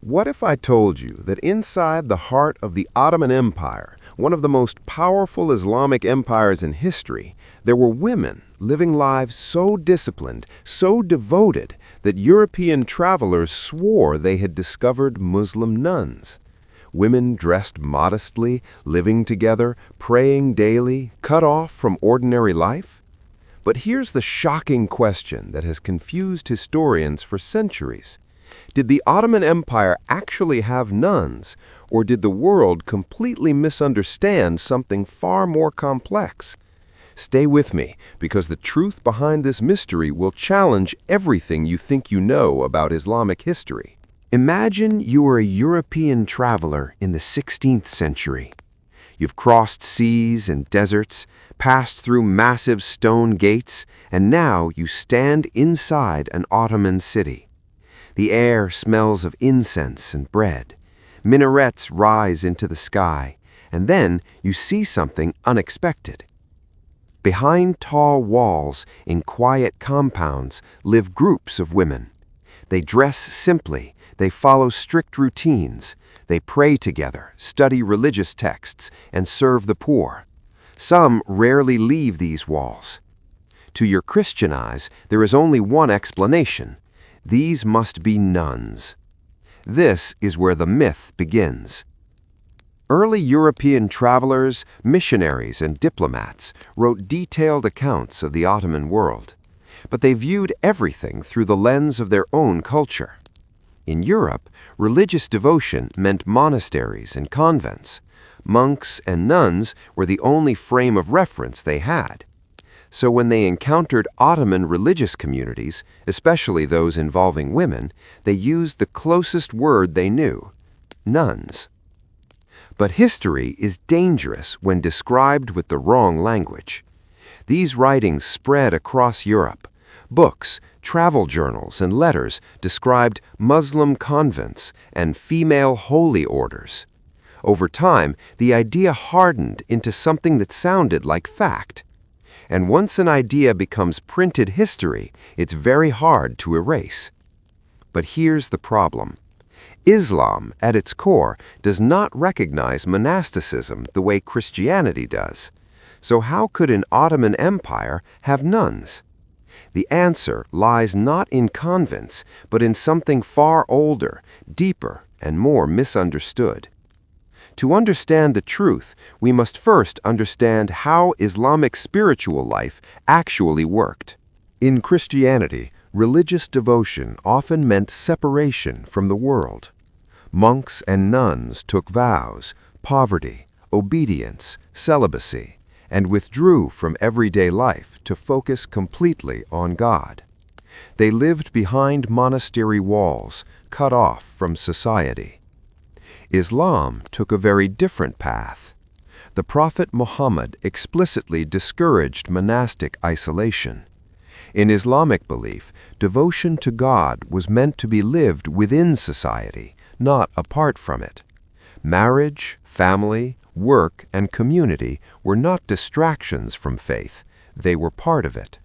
What if I told you that inside the heart of the Ottoman Empire, one of the most powerful Islamic empires in history, there were women living lives so disciplined, so devoted, that European travelers swore they had discovered Muslim nuns? Women dressed modestly, living together, praying daily, cut off from ordinary life? But here's the shocking question that has confused historians for centuries. Did the Ottoman Empire actually have nuns, or did the world completely misunderstand something far more complex? Stay with me, because the truth behind this mystery will challenge everything you think you know about Islamic history. Imagine you are a European traveler in the 16th century. You've crossed seas and deserts, passed through massive stone gates, and now you stand inside an Ottoman city. The air smells of incense and bread. Minarets rise into the sky, and then you see something unexpected. Behind tall walls, in quiet compounds, live groups of women. They dress simply, they follow strict routines, they pray together, study religious texts, and serve the poor. Some rarely leave these walls. To your Christian eyes, there is only one explanation. These must be nuns. This is where the myth begins. Early European travelers, missionaries, and diplomats wrote detailed accounts of the Ottoman world, but they viewed everything through the lens of their own culture. In Europe, religious devotion meant monasteries and convents. Monks and nuns were the only frame of reference they had. So when they encountered Ottoman religious communities, especially those involving women, they used the closest word they knew: nuns. But history is dangerous when described with the wrong language. These writings spread across Europe. Books, travel journals, and letters described Muslim convents and female holy orders. Over time, the idea hardened into something that sounded like fact. And once an idea becomes printed history, it's very hard to erase. But here's the problem. Islam, at its core, does not recognize monasticism the way Christianity does. So how could an Ottoman Empire have nuns? The answer lies not in convents, but in something far older, deeper, and more misunderstood. To understand the truth, we must first understand how Islamic spiritual life actually worked. In Christianity, religious devotion often meant separation from the world. Monks and nuns took vows, poverty, obedience, celibacy, and withdrew from everyday life to focus completely on God. They lived behind monastery walls, cut off from society. Islam took a very different path. The Prophet Muhammad explicitly discouraged monastic isolation. In Islamic belief, devotion to God was meant to be lived within society, not apart from it. Marriage, family, work, and community were not distractions from faith, they were part of it.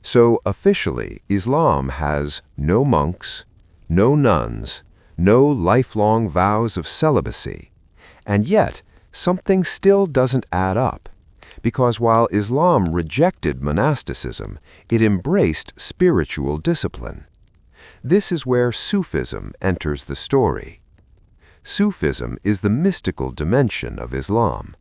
So officially, Islam has no monks, no nuns, no lifelong vows of celibacy. And yet, something still doesn't add up, because while Islam rejected monasticism, it embraced spiritual discipline. This is where Sufism enters the story. Sufism is the mystical dimension of Islam.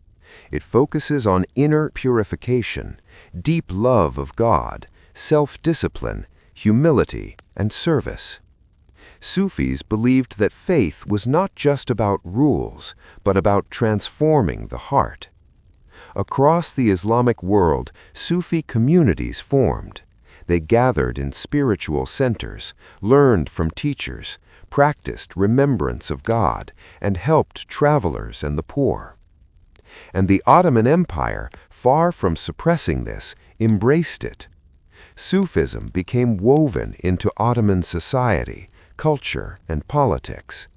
It focuses on inner purification, deep love of God, self-discipline, humility, and service. Sufis believed that faith was not just about rules, but about transforming the heart. Across the Islamic world, Sufi communities formed. They gathered in spiritual centers, learned from teachers, practiced remembrance of God, and helped travelers and the poor. And the Ottoman Empire, far from suppressing this, embraced it. Sufism became woven into Ottoman society, culture, and politics.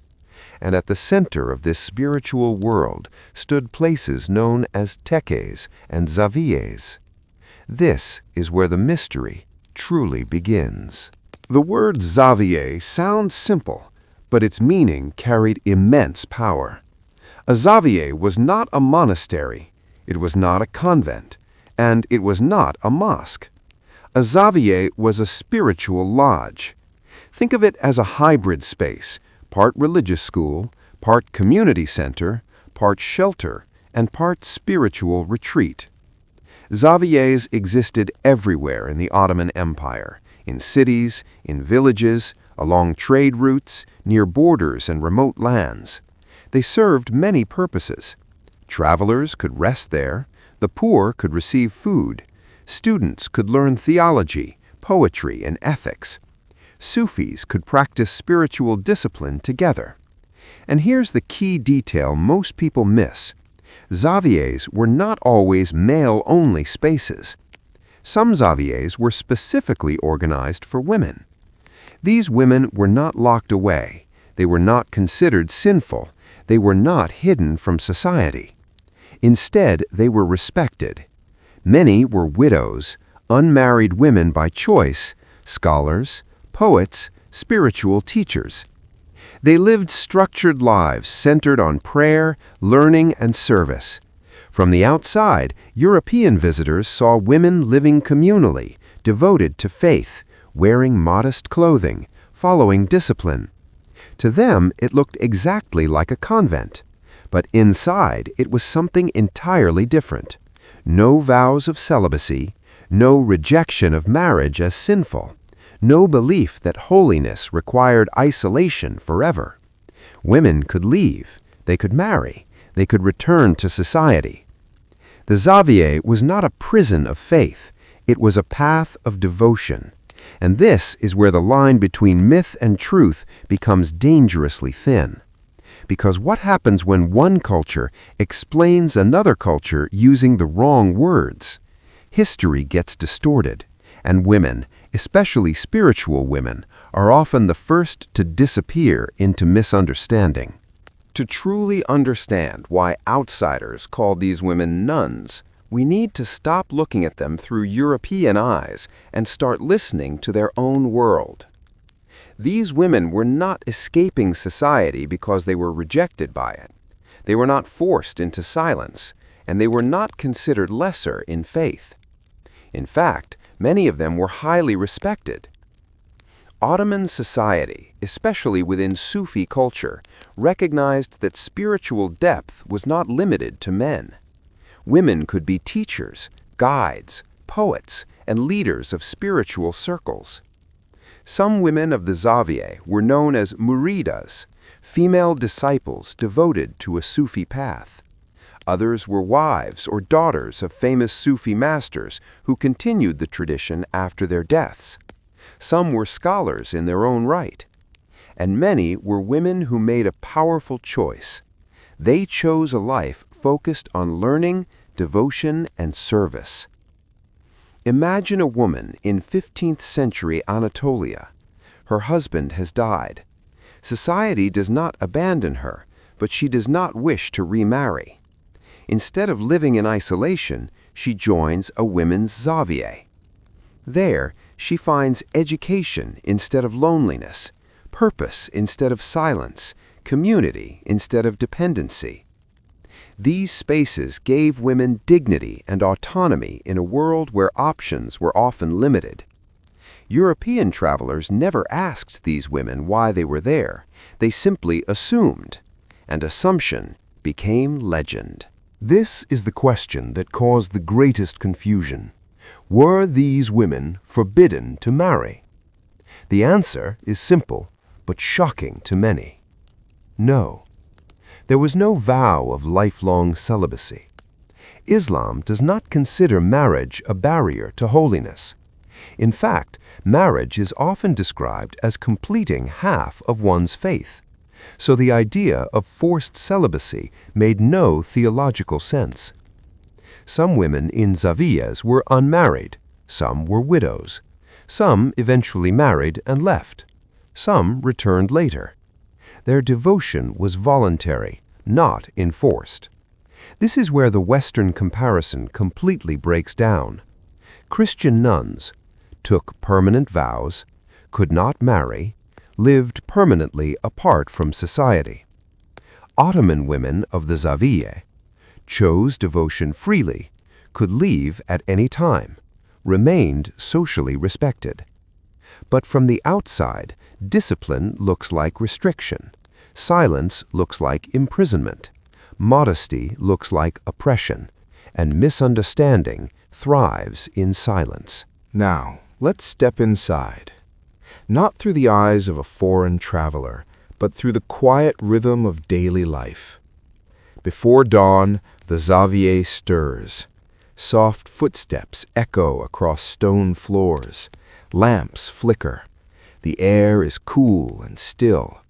And at the center of this spiritual world stood places known as tekkes and zaviyes. This is where the mystery truly begins. The word Zaviye sounds simple, but its meaning carried immense power. A Zaviye was not a monastery, it was not a convent, and it was not a mosque. A Zaviye was a spiritual lodge. Think of it as a hybrid space, part religious school, part community center, part shelter, and part spiritual retreat. Zaviyes existed everywhere in the Ottoman Empire, in cities, in villages, along trade routes, near borders and remote lands. They served many purposes. Travelers could rest there, the poor could receive food, students could learn theology, poetry, and ethics. Sufis could practice spiritual discipline together. And here's the key detail most people miss. Zaviyes were not always male-only spaces. Some Zaviyes were specifically organized for women. These women were not locked away. They were not considered sinful. They were not hidden from society. Instead, they were respected. Many were widows, unmarried women by choice, scholars, poets, spiritual teachers. They lived structured lives centered on prayer, learning, and service. From the outside, European visitors saw women living communally, devoted to faith, wearing modest clothing, following discipline. To them, it looked exactly like a convent. But inside, it was something entirely different. No vows of celibacy, no rejection of marriage as sinful, no belief that holiness required isolation forever. Women could leave, they could marry, they could return to society. The Zaviye was not a prison of faith, it was a path of devotion. And this is where the line between myth and truth becomes dangerously thin. Because what happens when one culture explains another culture using the wrong words? History gets distorted, and women, especially spiritual women, are often the first to disappear into misunderstanding. To truly understand why outsiders call these women nuns, we need to stop looking at them through European eyes and start listening to their own world. These women were not escaping society because they were rejected by it. They were not forced into silence, and they were not considered lesser in faith. In fact, many of them were highly respected. Ottoman society, especially within Sufi culture, recognized that spiritual depth was not limited to men. Women could be teachers, guides, poets, and leaders of spiritual circles. Some women of the Zaviye were known as muridas, female disciples devoted to a Sufi path. Others were wives or daughters of famous Sufi masters who continued the tradition after their deaths. Some were scholars in their own right. And many were women who made a powerful choice. They chose a life focused on learning, devotion, and service. Imagine a woman in 15th century Anatolia. Her husband has died. Society does not abandon her, but she does not wish to remarry. Instead of living in isolation, she joins a women's Zaviye. There, she finds education instead of loneliness, purpose instead of silence, community instead of dependency. These spaces gave women dignity and autonomy in a world where options were often limited. European travelers never asked these women why they were there. They simply assumed, and assumption became legend. This is the question that caused the greatest confusion. Were these women forbidden to marry? The answer is simple, but shocking to many. No. There was no vow of lifelong celibacy. Islam does not consider marriage a barrier to holiness. In fact, marriage is often described as completing half of one's faith. So the idea of forced celibacy made no theological sense. Some women in Zaviyes were unmarried, some were widows. Some eventually married and left. Some returned later. Their devotion was voluntary, not enforced. This is where the Western comparison completely breaks down. Christian nuns took permanent vows, could not marry, lived permanently apart from society. Ottoman women of the Zaviye chose devotion freely, could leave at any time, remained socially respected. But from the outside, discipline looks like restriction, silence looks like imprisonment, modesty looks like oppression, and misunderstanding thrives in silence. Now, let's step inside. Not through the eyes of a foreign traveler, but through the quiet rhythm of daily life. Before dawn, the Zaviye stirs. Soft footsteps echo across stone floors. Lamps flicker. The air is cool and still.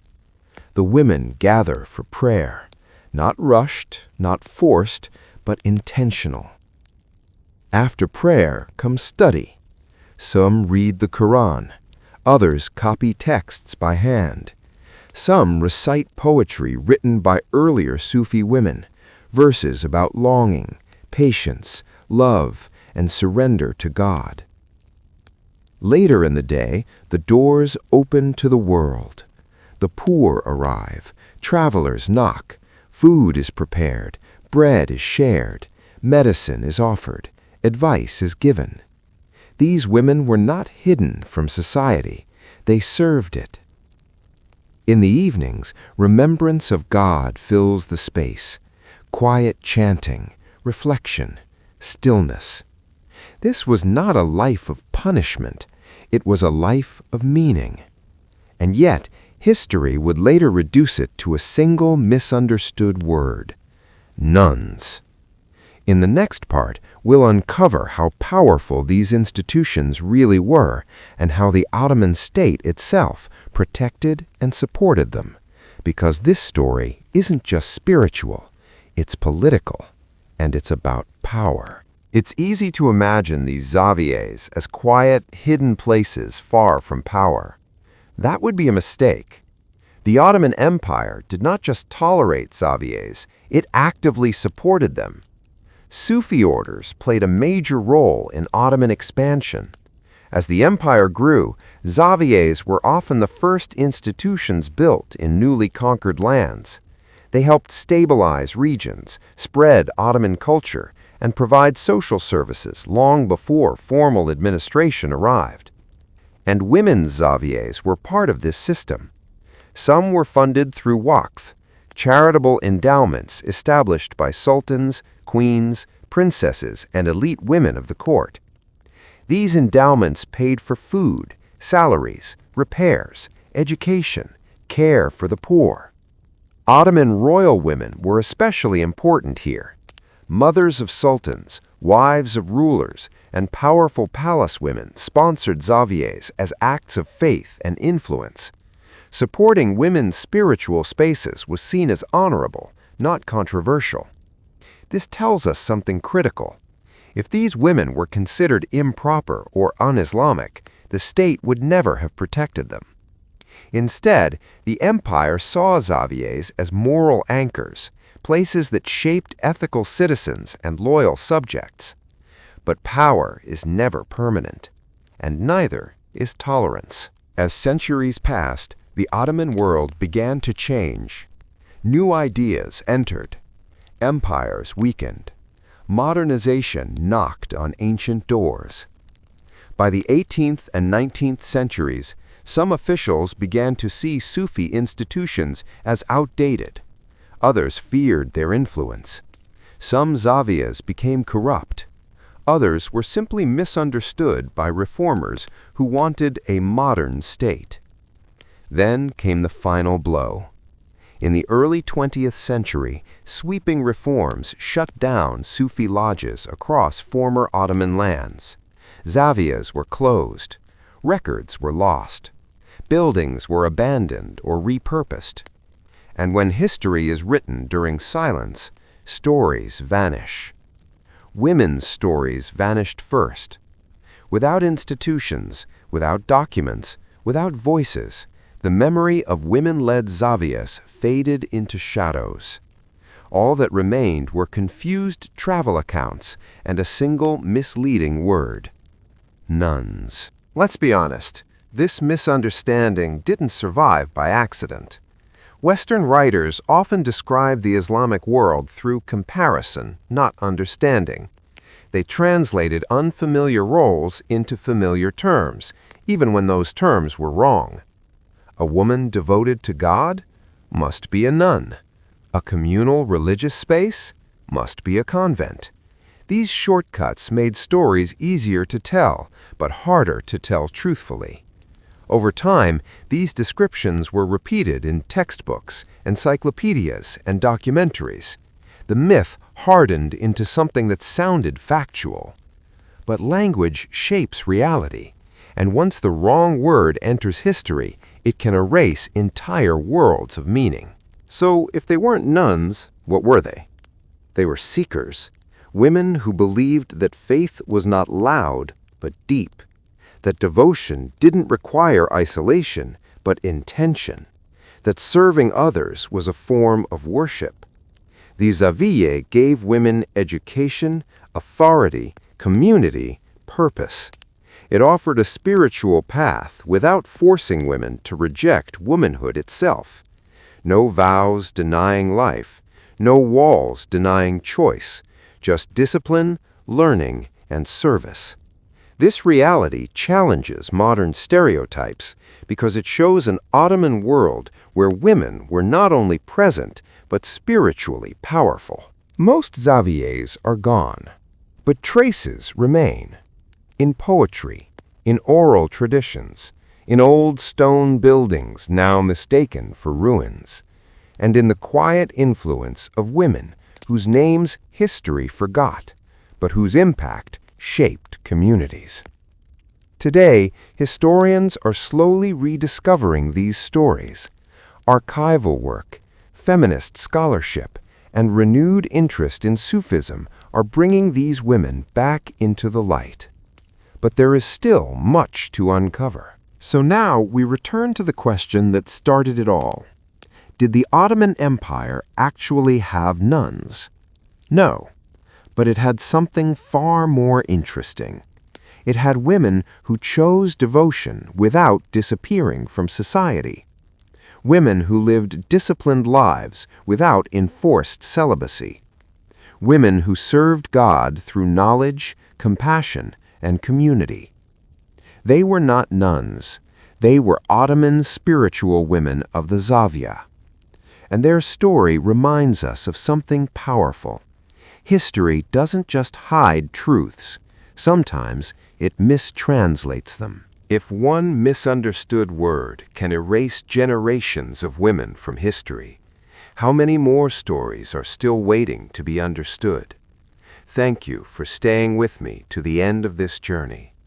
The women gather for prayer, not rushed, not forced, but intentional. After prayer comes study. Some read the Quran. Others copy texts by hand. Some recite poetry written by earlier Sufi women, verses about longing, patience, love, and surrender to God. Later in the day, the doors open to the world. The poor arrive, travelers knock, food is prepared, bread is shared, medicine is offered, advice is given. These women were not hidden from society, they served it. In the evenings, remembrance of God fills the space, quiet chanting, reflection, stillness. This was not a life of punishment, it was a life of meaning. And yet, history would later reduce it to a single misunderstood word: nuns. In the next part, we'll uncover how powerful these institutions really were and how the Ottoman state itself protected and supported them. Because this story isn't just spiritual, it's political, and it's about power. It's easy to imagine these Zaviyes as quiet, hidden places far from power. That would be a mistake. The Ottoman Empire did not just tolerate Zaviyes, it actively supported them. Sufi orders played a major role in Ottoman expansion. As the empire grew, Zaviyes were often the first institutions built in newly conquered lands. They helped stabilize regions, spread Ottoman culture, and provide social services long before formal administration arrived. And women's Zaviyes were part of this system. Some were funded through waqf, charitable endowments established by sultans, queens, princesses, and elite women of the court. These endowments paid for food, salaries, repairs, education, care for the poor. Ottoman royal women were especially important here. Mothers of sultans, wives of rulers, and powerful palace women sponsored Zaviyes as acts of faith and influence. Supporting women's spiritual spaces was seen as honorable, not controversial. This tells us something critical. If these women were considered improper or un-Islamic, the state would never have protected them. Instead, the empire saw Zaviyes as moral anchors, places that shaped ethical citizens and loyal subjects. But power is never permanent, and neither is tolerance. As centuries passed, the Ottoman world began to change. New ideas entered. Empires weakened. Modernization knocked on ancient doors. By the 18th and 19th centuries, some officials began to see Sufi institutions as outdated. Others feared their influence. Some Zaviyas became corrupt. Others were simply misunderstood by reformers who wanted a modern state. Then came the final blow. In the early 20th century, sweeping reforms shut down Sufi lodges across former Ottoman lands. Zaviyas were closed. Records were lost. Buildings were abandoned or repurposed. And when history is written during silence, stories vanish. Women's stories vanished first. Without institutions, without documents, without voices, the memory of women-led Zaviyas faded into shadows. All that remained were confused travel accounts and a single misleading word: nuns. Let's be honest, This misunderstanding didn't survive by accident. Western writers often describe the Islamic world through comparison, not understanding. They translated unfamiliar roles into familiar terms, even when those terms were wrong. A woman devoted to God must be a nun. A communal religious space must be a convent. These shortcuts made stories easier to tell, but harder to tell truthfully. Over time, these descriptions were repeated in textbooks, encyclopedias, and documentaries. The myth hardened into something that sounded factual. But language shapes reality, and once the wrong word enters history, it can erase entire worlds of meaning. So, if they weren't nuns, what were they? They were seekers, women who believed that faith was not loud, but deep, that devotion didn't require isolation, but intention, that serving others was a form of worship. The Zaviye gave women education, authority, community, purpose. It offered a spiritual path without forcing women to reject womanhood itself. No vows denying life, no walls denying choice, just discipline, learning, and service. This reality challenges modern stereotypes because it shows an Ottoman world where women were not only present, but spiritually powerful. Most Zaviyes are gone, but traces remain. In poetry, in oral traditions, in old stone buildings now mistaken for ruins, and in the quiet influence of women whose names history forgot, but whose impact shaped communities. Today, historians are slowly rediscovering these stories. Archival work, feminist scholarship, and renewed interest in Sufism are bringing these women back into the light. But there is still much to uncover. So now we return to the question that started it all. Did the Ottoman Empire actually have nuns? No, but it had something far more interesting. It had women who chose devotion without disappearing from society. Women who lived disciplined lives without enforced celibacy. Women who served God through knowledge, compassion, and community. They were not nuns. They were Ottoman spiritual women of the Zaviye. And their story reminds us of something powerful. History doesn't just hide truths. Sometimes it mistranslates them. If one misunderstood word can erase generations of women from history, how many more stories are still waiting to be understood? Thank you for staying with me to the end of this journey.